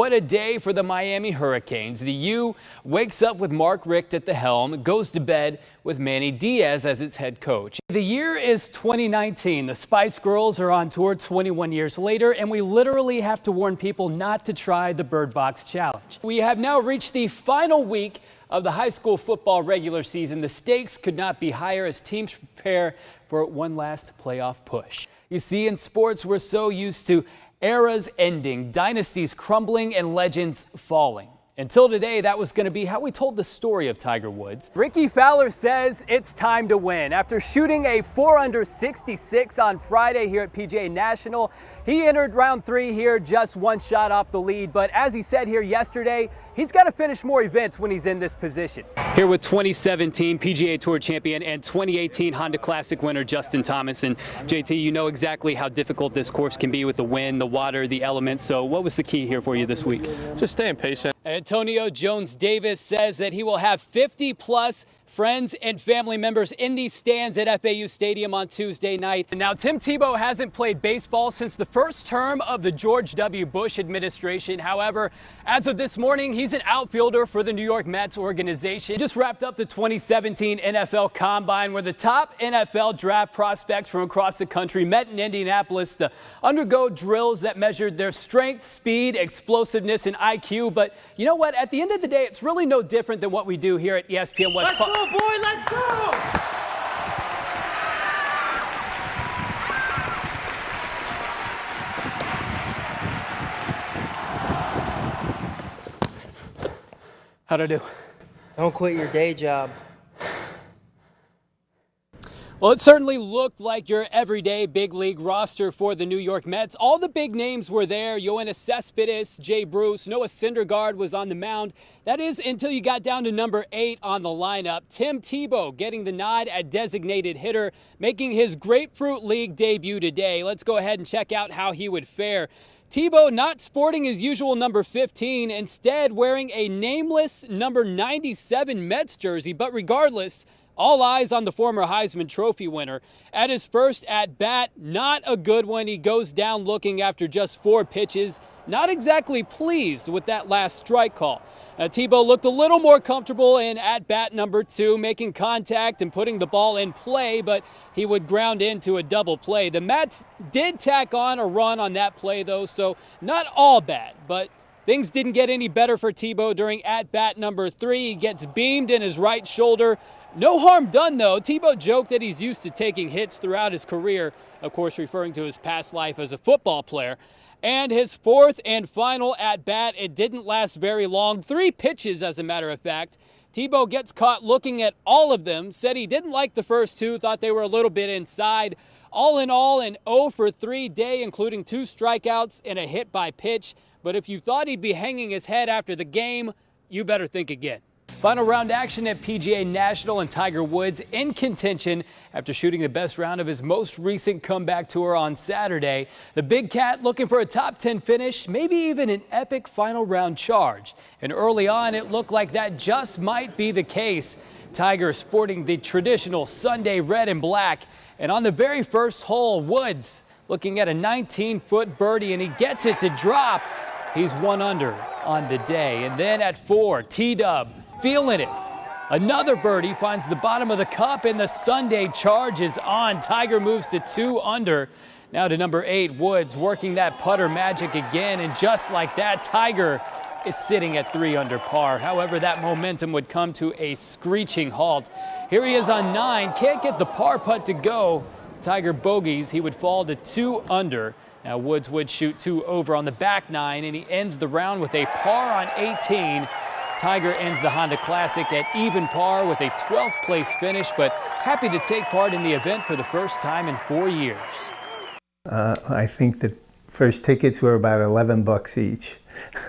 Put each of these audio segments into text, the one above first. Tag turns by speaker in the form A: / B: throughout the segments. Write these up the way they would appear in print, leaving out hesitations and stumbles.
A: what a day for the Miami Hurricanes. The U wakes up with Mark Richt at the helm, goes to bed with Manny Diaz as its head coach. The year is 2019. The Spice Girls are on tour 21 years later, and we literally have to warn people not to try the Bird Box Challenge. We have now reached the final week of the high school football regular season. The stakes could not be higher as teams prepare for one last playoff push. You see, in sports, we're so used to eras ending, dynasties crumbling, and legends falling. Until today, that was going to be how we told the story of Tiger Woods. Ricky Fowler says it's time to win. After shooting a 4-under 66 on Friday here at PGA National, he entered round 3 here just one shot off the lead. But as he said here yesterday, he's got to finish more events when he's in this position. Here with 2017 PGA Tour champion and 2018 Honda Classic winner Justin Thomas. And JT, you know exactly how difficult this course can be with the wind, the water, the elements. So what was the key here for you this week?
B: Just staying patient.
A: Antonio Jones-Davis says that he will have 50-plus friends and family members in these stands at FAU Stadium on Tuesday night. Now, Tim Tebow hasn't played baseball since the first term of the George W. Bush administration. However, as of this morning, he's an outfielder for the New York Mets organization. Just wrapped up the 2017 NFL Combine, where the top NFL draft prospects from across the country met in Indianapolis to undergo drills that measured their strength, speed, explosiveness, and IQ. But you know what? At the end of the day, it's really no different than what we do here at ESPN West Palm.
C: Boy, let's go!
A: How'd I do?
C: Don't quit your day job.
A: Well, it certainly looked like your everyday big league roster for the New York Mets. All the big names were there. Yoenis Cespedes, Jay Bruce, Noah Syndergaard was on the mound. That is until you got down to number 8 on the lineup. Tim Tebow getting the nod at designated hitter, making his Grapefruit League debut today. Let's go ahead and check out how he would fare. Tebow not sporting his usual number 15, instead wearing a nameless number 97 Mets jersey, but regardless, all eyes on the former Heisman Trophy winner. At his first at-bat, not a good one. He goes down looking after just 4 pitches. Not exactly pleased with that last strike call. Tebow looked a little more comfortable in at-bat number 2, making contact and putting the ball in play, but he would ground into a double play. The Mets did tack on a run on that play, though, so not all bad, but things didn't get any better for Tebow during at-bat number 3. He gets beamed in his right shoulder. No harm done, though. Tebow joked that he's used to taking hits throughout his career, of course referring to his past life as a football player. And his 4th and final at-bat, it didn't last very long. 3 pitches, as a matter of fact. Tebow gets caught looking at all of them, said he didn't like the first 2, thought they were a little bit inside. All in all, an 0 for 3 day, including 2 strikeouts and a hit by pitch. But if you thought he'd be hanging his head after the game, you better think again. Final round action at PGA National, and Tiger Woods in contention after shooting the best round of his most recent comeback tour on Saturday. The Big Cat looking for a top 10 finish, maybe even an epic final round charge. And early on, it looked like that just might be the case. Tiger sporting the traditional Sunday red and black. And on the very first hole, Woods looking at a 19-foot birdie, and he gets it to drop. He's 1 under on the day. And then at 4, T-Dub feeling it. Another birdie finds the bottom of the cup, and the Sunday charge is on. Tiger moves to 2 under. Now to number 8, Woods working that putter magic again, and just like that, Tiger is sitting at 3 under par. However, that momentum would come to a screeching halt. Here he is on 9, can't get the par putt to go. Tiger bogeys, he would fall to 2 under. Now Woods would shoot 2 over on the back 9, and he ends the round with a par on 18. Tiger ends the Honda Classic at even par with a 12th place finish, but happy to take part in the event for the first time in 4 years.
D: I think the first tickets were about $11 each.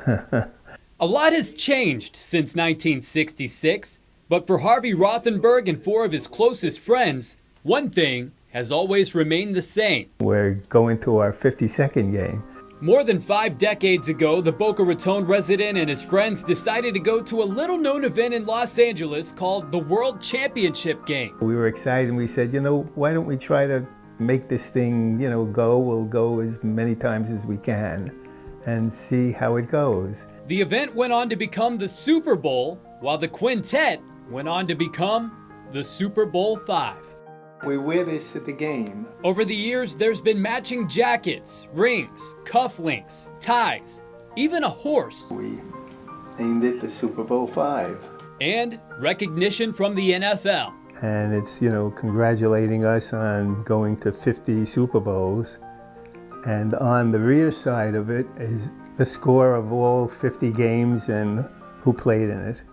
A: A lot has changed since 1966, but for Harvey Rothenberg and 4 of his closest friends, one thing has always remained the same.
D: We're going to our 52nd game.
A: More than 5 decades ago, the Boca Raton resident and his friends decided to go to a little-known event in Los Angeles called the World Championship Game.
D: We were excited and we said, you know, why don't we try to make this thing, go? We'll go as many times as we can. and see how it goes.
A: The event went on to become the Super Bowl, while the quintet went on to become the Super Bowl V.
D: We wear this at the game.
A: Over the years, there's been matching jackets, rings, cufflinks, ties, even a horse.
D: We named it the Super Bowl V.
A: And recognition from the NFL.
D: And it's, congratulating us on going to 50 Super Bowls. And on the rear side of it is the score of all 50 games and who played in it.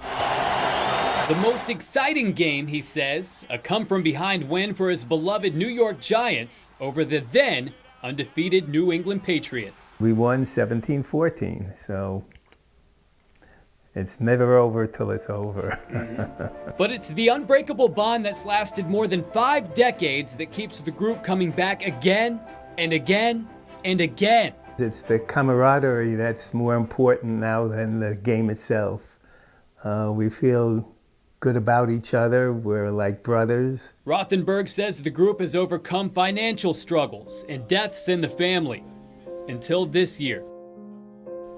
A: The most exciting game, he says, a come-from-behind win for his beloved New York Giants over the then undefeated New England Patriots.
D: We won 17-14, so it's never over till it's over.
A: But it's the unbreakable bond that's lasted more than 5 decades that keeps the group coming back again and again and again.
D: It's the camaraderie that's more important now than the game itself. We feel good about each other. We're like brothers.
A: Rothenberg says the group has overcome financial struggles and deaths in the family until this year.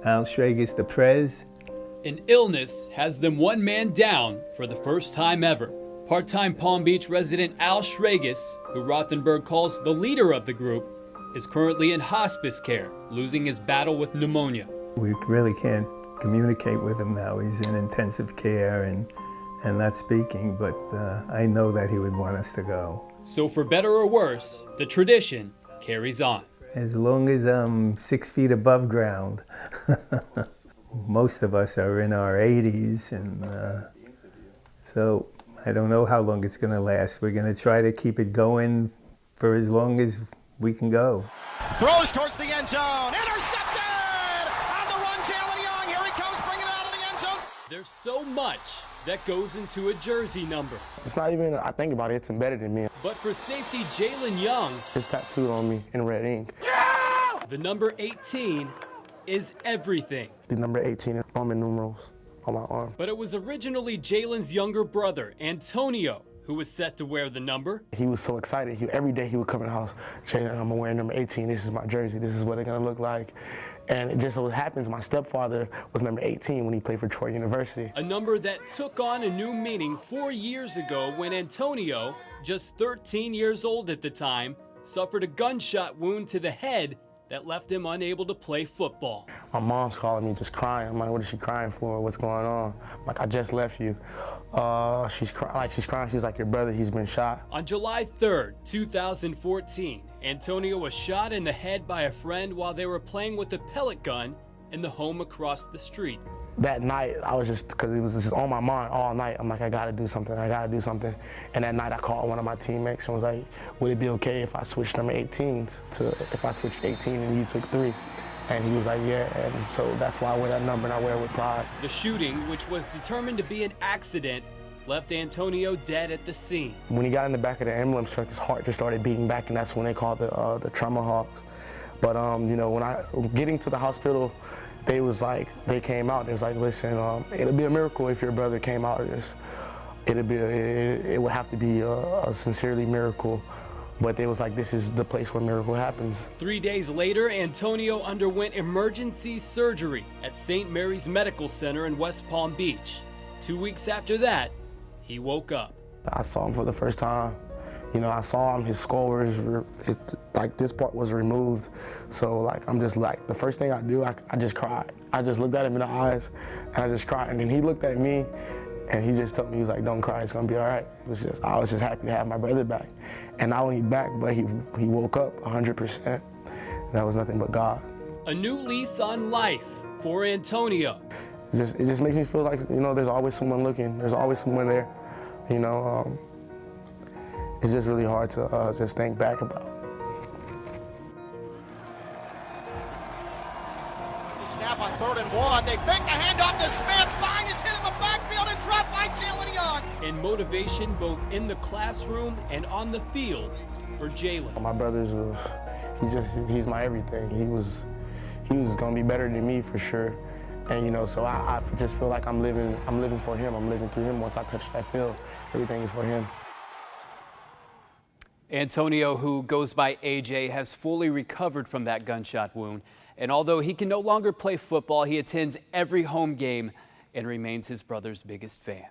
D: Al Schrager's the prez.
A: An illness has them one man down for the first time ever. Part-time Palm Beach resident Al Schragus, who Rothenberg calls the leader of the group, is currently in hospice care, losing his battle with pneumonia.
D: We really can't communicate with him now. He's in intensive care and not speaking, but I know that he would want us to go.
A: So for better or worse, the tradition carries on.
D: As long as I'm 6 feet above ground. Most of us are in our 80s, and so I don't know how long it's going to last. We're going to try to keep it going for as long as we can go.
B: Throws towards the end zone. Intercepted! On the run, Jalen Young. Here he comes, bringing it out of the end zone.
A: There's so much that goes into a jersey number.
E: It's not even, I think about it, it's embedded in me.
A: But for safety Jalen Young,
E: It's tattooed on me in red ink.
A: the number 18 is everything.
E: The number 18 is Roman numerals on my arm.
A: But it was originally Jalen's younger brother, Antonio, who was set to wear the number.
E: He was so excited. Every day he would come in the house, Jalen, I'm gonna wear number 18. This is my jersey. This is what it's gonna look like. And it just so happens my stepfather was number 18 when he played for Troy University.
A: A number that took on a new meaning 4 years ago when Antonio, just 13 years old at the time, suffered a gunshot wound to the head that left him unable to play football.
E: My mom's calling me just crying. I'm like, what is she crying for? What's going on? I'm like, I just left you. She's crying. She's like, your brother, he's been shot.
A: On July 3rd, 2014, Antonio was shot in the head by a friend while they were playing with a pellet gun in the home across the street.
E: That night, I was just, because it was just on my mind all night, I'm like, I gotta do something, I gotta do something. And that night I called one of my teammates and was like, would it be okay if I switched number 18s to, if I switched 18 and you took 3? And he was like, yeah, and so that's why I wear that number and I wear it with pride.
A: The shooting, which was determined to be an accident, left Antonio dead at the scene.
E: When he got in the back of the ambulance truck, his heart just started beating back, and that's when they called the trauma hawks. But when I getting to the hospital, they came out. They was like, listen, it'll be a miracle if your brother came out of this. It would have to be a sincerely miracle. But they was like, this is the place where miracle happens.
A: 3 days later, Antonio underwent emergency surgery at St. Mary's Medical Center in West Palm Beach. 2 weeks after that, he woke up.
E: I saw him for the first time. I saw him, his skull was, this part was removed. So I'm just like, the first thing I do, I just cried. I just looked at him in the eyes and I just cried. And then he looked at me and he just told me, he was like, don't cry, it's gonna be all right. I was just happy to have my brother back. And not only back, but he woke up 100%. That was nothing but God.
A: A new lease on life for Antonio.
E: It just makes me feel like, there's always someone looking. There's always someone there. It's just really hard to just think back about.
B: Snap on 3rd and 1. They fake the handoff to Smith. Fine is hit in the backfield and dropped by Jalen Young.
A: And motivation both in the classroom and on the field for Jalen.
E: My brother's, he's my everything. He was gonna be better than me for sure. And so I just feel like I'm living for him. I'm living through him. Once I touch that field, everything is for him.
A: Antonio, who goes by AJ, has fully recovered from that gunshot wound. And although he can no longer play football, he attends every home game and remains his brother's biggest fan.